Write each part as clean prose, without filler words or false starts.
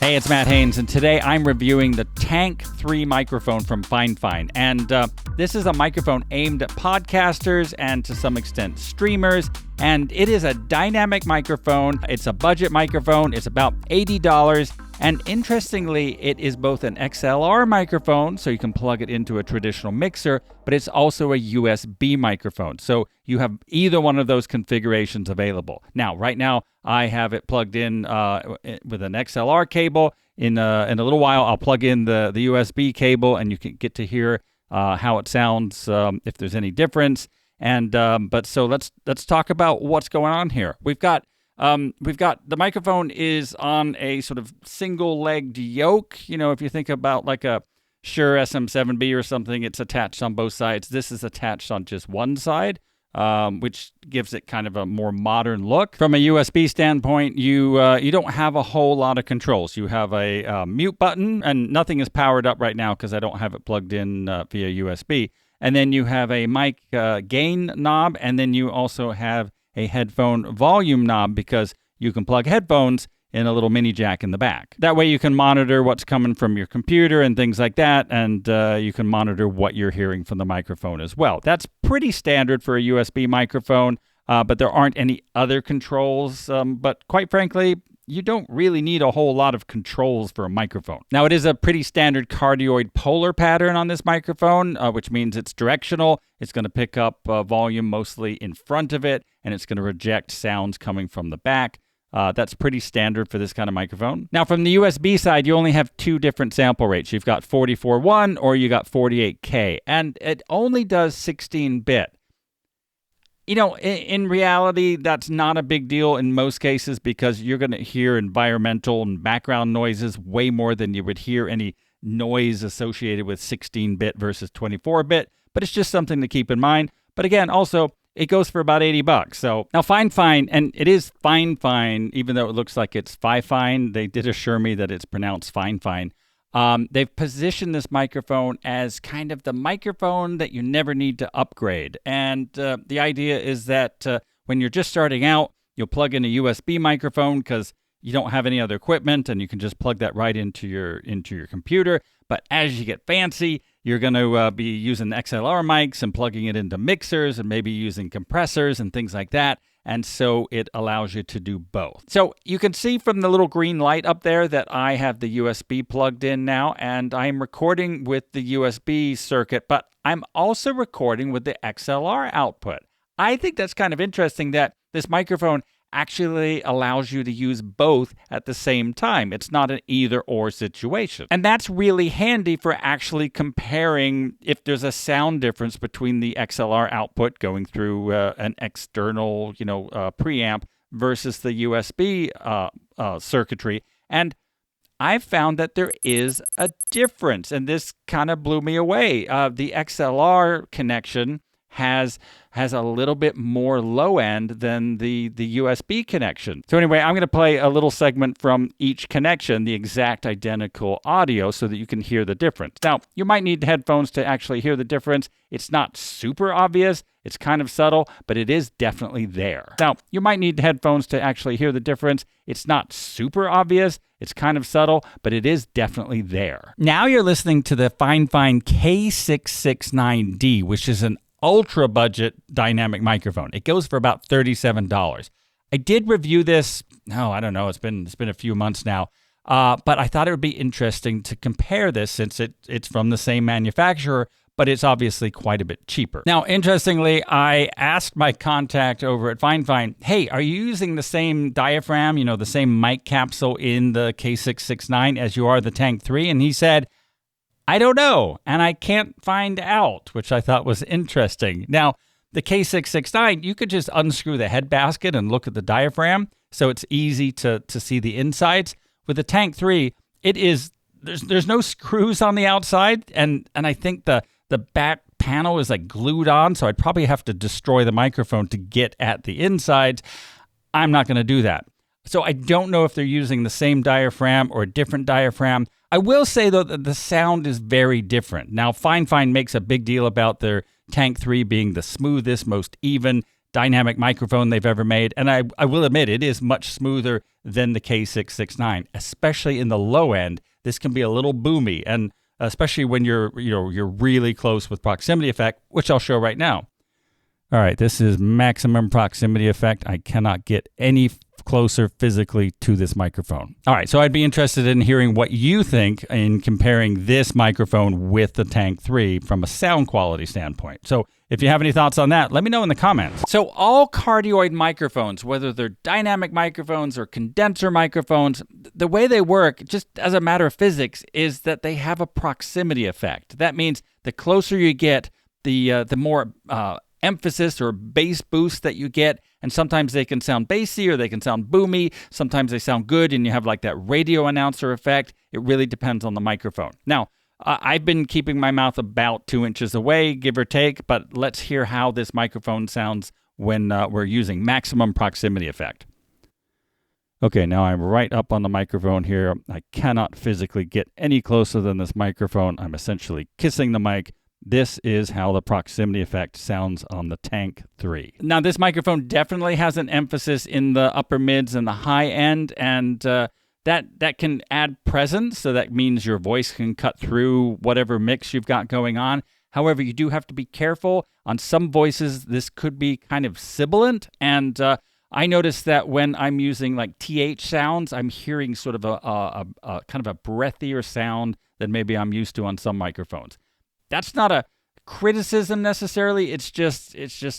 Hey, it's Matt Haynes, and today I'm reviewing the Tank3 microphone from Fifine. And this is a microphone aimed at podcasters and to some extent streamers. And it is a dynamic microphone. It's a budget microphone. It's about $80. And interestingly, it is both an XLR microphone, so you can plug it into a traditional mixer, but it's also a USB microphone. So you have either one of those configurations available. Now, right now, I have it plugged in with an XLR cable. In a little while, I'll plug in the USB cable, and you can get to hear how it sounds, if there's any difference. And but so let's talk about what's going on here. We've got the microphone is on a sort of single-legged yoke. You know, if you think about like a Shure SM7B or something, it's attached on both sides. This is attached on just one side, which gives it kind of a more modern look. From a USB standpoint, you don't have a whole lot of controls. You have a mute button, and nothing is powered up right now because I don't have it plugged in via USB. And then you have a mic gain knob, and then you also have a headphone volume knob because you can plug headphones in a little mini jack in the back. That way you can monitor what's coming from your computer and things like that, and you can monitor what you're hearing from the microphone as well. That's pretty standard for a USB microphone, but there aren't any other controls. But quite frankly, you don't really need a whole lot of controls for a microphone. Now, it is a pretty standard cardioid polar pattern on this microphone, which means it's directional. It's going to pick up volume mostly in front of it, and it's going to reject sounds coming from the back. That's pretty standard for this kind of microphone. Now, from the USB side, you only have two different sample rates. You've got 44.1 or you got 48K, and it only does 16-bit. You know, in reality, that's not a big deal in most cases because you're going to hear environmental and background noises way more than you would hear any noise associated with 16-bit versus 24-bit, but it's just something to keep in mind. But again, also, it goes for about $80. So now Fifine, and it is Fifine, even though it looks like it's Fifine. They did assure me that it's pronounced Fifine. They've positioned this microphone as kind of the microphone that you never need to upgrade. And the idea is that when you're just starting out, you'll plug in a USB microphone because you don't have any other equipment, and you can just plug that right into your computer. But as you get fancy, you're going to be using XLR mics and plugging it into mixers and maybe using compressors and things like that. And so it allows you to do both. So you can see from the little green light up there that I have the USB plugged in now, and I'm recording with the USB circuit, but I'm also recording with the XLR output. I think that's kind of interesting that this microphone actually allows you to use both at the same time. It's not an either-or situation. And that's really handy for actually comparing if there's a sound difference between the XLR output going through an external, preamp versus the USB circuitry. And I've found that there is a difference, and this kind of blew me away. The XLR connection has a little bit more low end than the USB connection. So anyway, I'm going to play a little segment from each connection, the exact identical audio, so that you can hear the difference. Now, you might need headphones to actually hear the difference. It's not super obvious. It's kind of subtle, but it is definitely there. Now, you might need headphones to actually hear the difference. It's not super obvious. It's kind of subtle, but it is definitely there. Now you're listening to the Fifine K669D, which is an ultra budget dynamic microphone. It goes for about $37. I did review this, I don't know, it's been a few months now, but I thought it would be interesting to compare this since it's from the same manufacturer, but it's obviously quite a bit cheaper. Now, interestingly, I asked my contact over at Fifine, hey, are you using the same diaphragm, the same mic capsule in the K669 as you are the Tank3? And he said, I don't know, and I can't find out, which I thought was interesting. Now, the K669, you could just unscrew the head basket and look at the diaphragm, so it's easy to see the insides. With the Tank3, there's no screws on the outside, and I think the back panel is like glued on, so I'd probably have to destroy the microphone to get at the insides. I'm not going to do that. So I don't know if they're using the same diaphragm or a different diaphragm. I will say, though, that the sound is very different. Now, Fifine makes a big deal about their Tank3 being the smoothest, most even dynamic microphone they've ever made. And I will admit, it is much smoother than the K669, especially in the low end. This can be a little boomy, and especially when you're really close with proximity effect, which I'll show right now. All right, this is maximum proximity effect. I cannot get any closer physically to this microphone. All right, so I'd be interested in hearing what you think in comparing this microphone with the Tank 3 from a sound quality standpoint. So if you have any thoughts on that, let me know in the comments. So all cardioid microphones, whether they're dynamic microphones or condenser microphones, the way they work, just as a matter of physics, is that they have a proximity effect. That means the closer you get, the more emphasis or bass boost that you get, and sometimes they can sound bassy or they can sound boomy. Sometimes they sound good and you have like that radio announcer effect. It really depends on the microphone. Now, I've been keeping my mouth about 2 inches away, give or take, but let's hear how this microphone sounds when we're using maximum proximity effect. Okay, now I'm right up on the microphone here. I cannot physically get any closer than this microphone. I'm essentially kissing the mic. This is how the proximity effect sounds on the Tank 3. Now, this microphone definitely has an emphasis in the upper mids and the high end, and that can add presence, so that means your voice can cut through whatever mix you've got going on. However, you do have to be careful. On some voices, this could be kind of sibilant, and I notice that when I'm using like TH sounds, I'm hearing sort of a kind of a breathier sound than maybe I'm used to on some microphones. That's not a criticism necessarily. It's just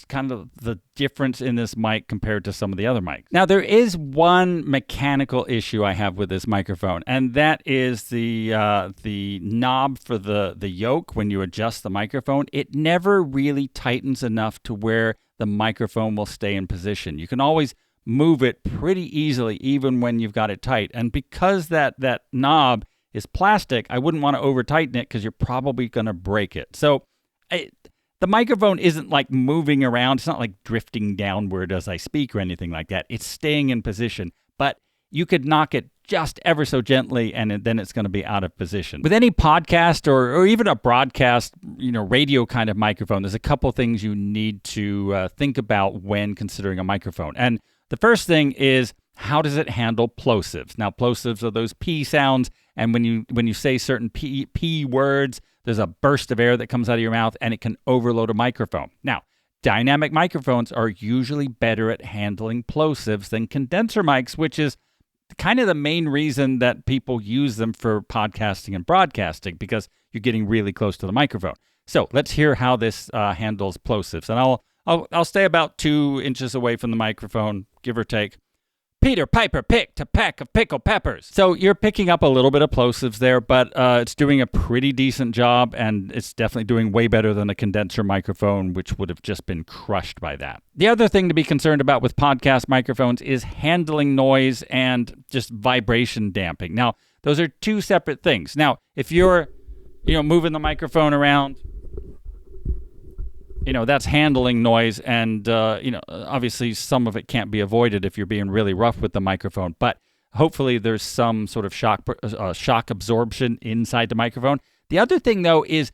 kind of the difference in this mic compared to some of the other mics. Now, there is one mechanical issue I have with this microphone, and that is the knob for the yoke when you adjust the microphone. It never really tightens enough to where the microphone will stay in position. You can always move it pretty easily, even when you've got it tight. And because that knob is plastic, I wouldn't want to over tighten it because you're probably going to break it. So the microphone isn't like moving around. It's not like drifting downward as I speak or anything like that. It's staying in position, but you could knock it just ever so gently and then it's going to be out of position. With any podcast or even a broadcast, radio kind of microphone, there's a couple things you need to think about when considering a microphone. And the first thing is, how does it handle plosives? Now, plosives are those P sounds, and when you say certain P words, there's a burst of air that comes out of your mouth, and it can overload a microphone. Now, dynamic microphones are usually better at handling plosives than condenser mics, which is kind of the main reason that people use them for podcasting and broadcasting, because you're getting really close to the microphone. So let's hear how this handles plosives, and I'll stay about 2 inches away from the microphone, give or take. Peter Piper picked a pack of pickled peppers. So you're picking up a little bit of plosives there, but it's doing a pretty decent job, and it's definitely doing way better than a condenser microphone, which would have just been crushed by that. The other thing to be concerned about with podcast microphones is handling noise and just vibration damping. Now, those are two separate things. Now, if you're, moving the microphone around, that's handling noise, and, obviously some of it can't be avoided if you're being really rough with the microphone, but hopefully there's some sort of shock absorption inside the microphone. The other thing, though, is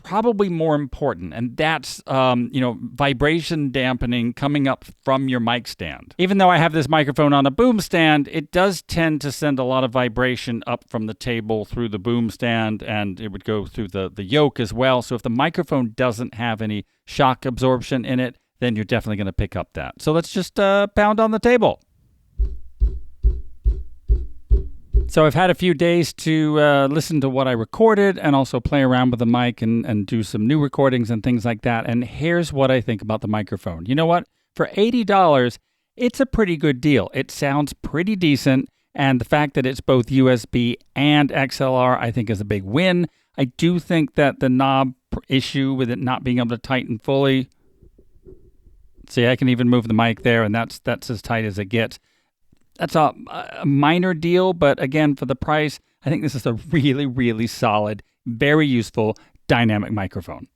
probably more important, and that's, vibration dampening coming up from your mic stand. Even though I have this microphone on a boom stand, it does tend to send a lot of vibration up from the table through the boom stand, and it would go through the yoke as well. So if the microphone doesn't have any shock absorption in it, then you're definitely going to pick up that. So let's just pound on the table. So I've had a few days to listen to what I recorded and also play around with the mic and do some new recordings and things like that. And here's what I think about the microphone. You know what? For $80, it's a pretty good deal. It sounds pretty decent. And the fact that it's both USB and XLR, I think, is a big win. I do think that the knob issue with it not being able to tighten fully. See, I can even move the mic there, and that's as tight as it gets. That's a minor deal, but again, for the price, I think this is a really, really solid, very useful dynamic microphone.